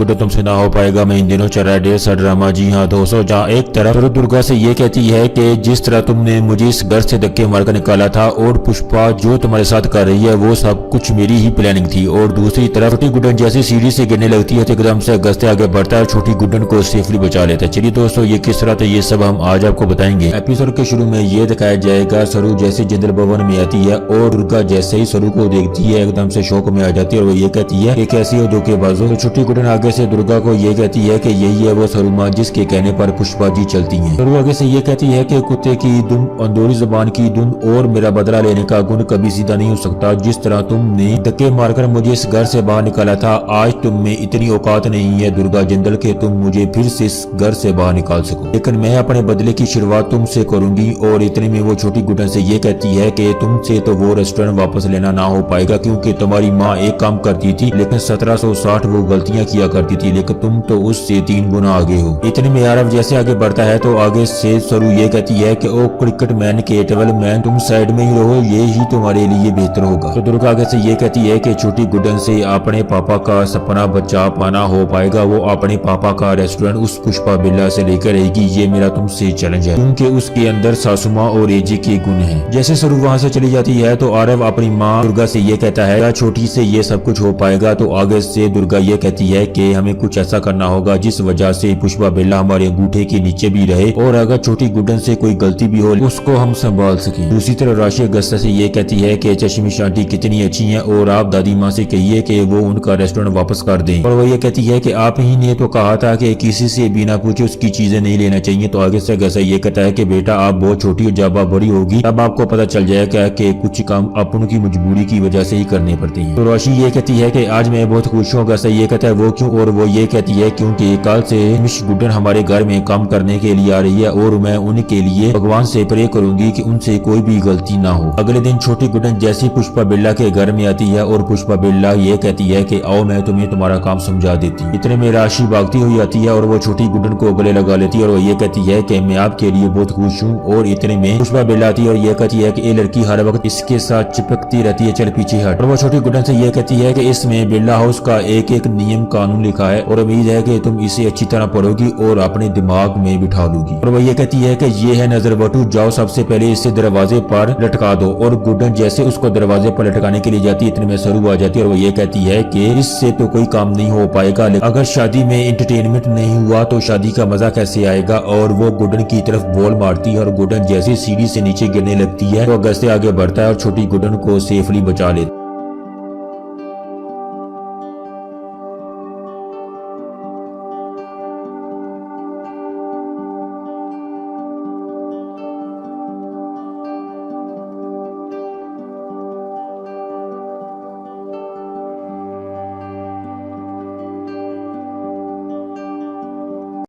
गुड्डन तुमसे ना हो पाएगा में इन दिनों चल रहा है ढेर सा ड्रामा। जी हाँ दोस्तों, जहाँ एक तरफ दुर्गा से ये कहती है कि जिस तरह तुमने मुझे इस घर से धक्के मारकर निकाला था और पुष्पा जो तुम्हारे साथ कर रही है वो सब कुछ मेरी ही प्लानिंग थी, और दूसरी तरफ छोटी गुड्डन जैसी सीढ़ी से गिरने लगती है तो एकदम से गस्ते आगे बढ़ता है और छोटी गुड्डन को सेफली बचा लेता है। चलिए दोस्तों, ये किस तरह था ये सब हम आज आपको बताएंगे। एपिसोड के शुरू में ये दिखाया जाएगा सरू जैसे जिंदल भवन में आती है और दुर्गा जैसे ही सरू को देखती है एकदम से शौक में आ जाती है और वो ये कहती है कि कैसी हो धोखेबाजो। तो छोटी गुड्डन आगे से दुर्गा को ये कहती है कि यही है वो सरू माँ जिसके कहने पर पुष्पा जी चलती है। सरू आगे से ये कहती है कि कुत्ते की धुन, अंदोरी जबान की धुन और मेरा बदला लेने का गुण कभी सीधा नहीं हो सकता। जिस तरह तुमने धक्के मारकर मुझे इस घर से बाहर निकाला था, आज तुम में इतनी औकात नहीं है दुर्गा जिंदल के तुम मुझे फिर से इस घर से बाहर निकाल सको, लेकिन मैं अपने बदले की शुरुआत तुमसे करूंगी। और इतने में वो छोटी गुड्डन से ये कहती है कि तुमसे तो वो रेस्टोरेंट वापस लेना ना हो पाएगा क्योंकि तुम्हारी माँ एक काम करती थी लेकिन 1760 वो गलतियां किया करती थी, लेकिन तुम तो उससे 3 गुना आगे हो। इतने में आरव जैसे आगे बढ़ता है तो आगे से सरू ये कहती है कि ओ क्रिकेट मैन के टेबल मैन, तुम साइड में ही रहो, ये ही तुम्हारे लिए बेहतर होगा। तो दुर्गा आगे से ये कहती है कि छोटी गुड्डन से अपने पापा का सपना बचा पाना हो पाएगा, वो अपने पापा का रेस्टोरेंट उस पुष्पा बिल्ला से लेकर रहेगी, ये मेरा तुमसे चैलेंज है क्योंकि उसके अंदर सासुमा और एजी के गुण हैं। जैसे सरू वहाँ से चली जाती है तो आरव अपनी माँ दुर्गा से ये कहता है क्या छोटी से ये सब कुछ हो पाएगा। तो आगे से दुर्गा ये कहती है कि हमें कुछ ऐसा करना होगा जिस वजह से पुष्पा बिल्ला हमारे अंगूठे के नीचे भी रहे और अगर छोटी गुड्डन से कोई गलती भी हो उसको हम संभाल सके। दूसरी तरफ राशि अगस्ता से ये कहती है कि चश्मिश आंटी कितनी अच्छी है और आप दादी माँ से कहिए कि वो उनका रेस्टोरेंट वापस कर दें। और वो ये कहती है कि आप ही ने तो कहा था कि किसी से बिना पूछे उसकी चीजें नहीं लेना चाहिए। तो आगे से अगस्ता ये कहता है कि बेटा आप बहुत छोटी हो, जब आप बड़ी होगी तब आपको पता चल जाएगा कि कुछ काम अपन की मजबूरी की वजह से ही करने पड़ते हैं। तो राशि ये कहती है कि आज मैं बहुत खुश हूँ। अगस्ता ये कहता है वो क्यों, और वो ये कहती है क्योंकि कल से मिस गुड्डन हमारे घर में काम करने के लिए आ रही है और मैं उनके लिए भगवान से प्रे करूंगी कि उनसे कोई भी गलती ना हो। अगले दिन छोटी गुड्डन जैसी पुष्पा बिल्ला के घर में आती है और पुष्पा बिल्ला ये कहती है कि आओ मैं तुम्हें तुम्हारा काम समझा देती हूँ। इतने में राशि भागती हुई आती है और वो छोटी गुड्डन को गले लगा लेती है और वो ये कहती है कि मैं आपके लिए बहुत खुश हूँ। और इतने में पुष्पा बिल्ला आती है और ये कहती है कि ये लड़की हर वक्त इसके साथ चिपकती रहती है, चल पीछे हट। और वो छोटी गुड्डन से ये कहती है कि इसमें बिल्ला हाउस का एक एक नियम कानून लिखा है और उम्मीद है कि तुम इसे अच्छी तरह पढ़ोगी और अपने दिमाग में बिठा लोगी। और वो ये कहती है कि ये है नजर बटू, जाओ सबसे पहले इसे दरवाजे पर लटका दो। और गुड्डन जैसे उसको दरवाजे पर लटकाने के लिए जाती है इतने में सरू आ जाती है और वो ये कहती है कि इससे तो कोई काम नहीं हो पाएगा, अगर शादी में एंटरटेनमेंट नहीं हुआ तो शादी का मजा कैसे आएगा। और वो गुड्डन की तरफ बॉल मारती है और गुड्डन जैसे सीढ़ी से नीचे गिरने लगती है तो अगस्त्य आगे बढ़ता है और छोटी गुड्डन को सेफली बचा लेता है।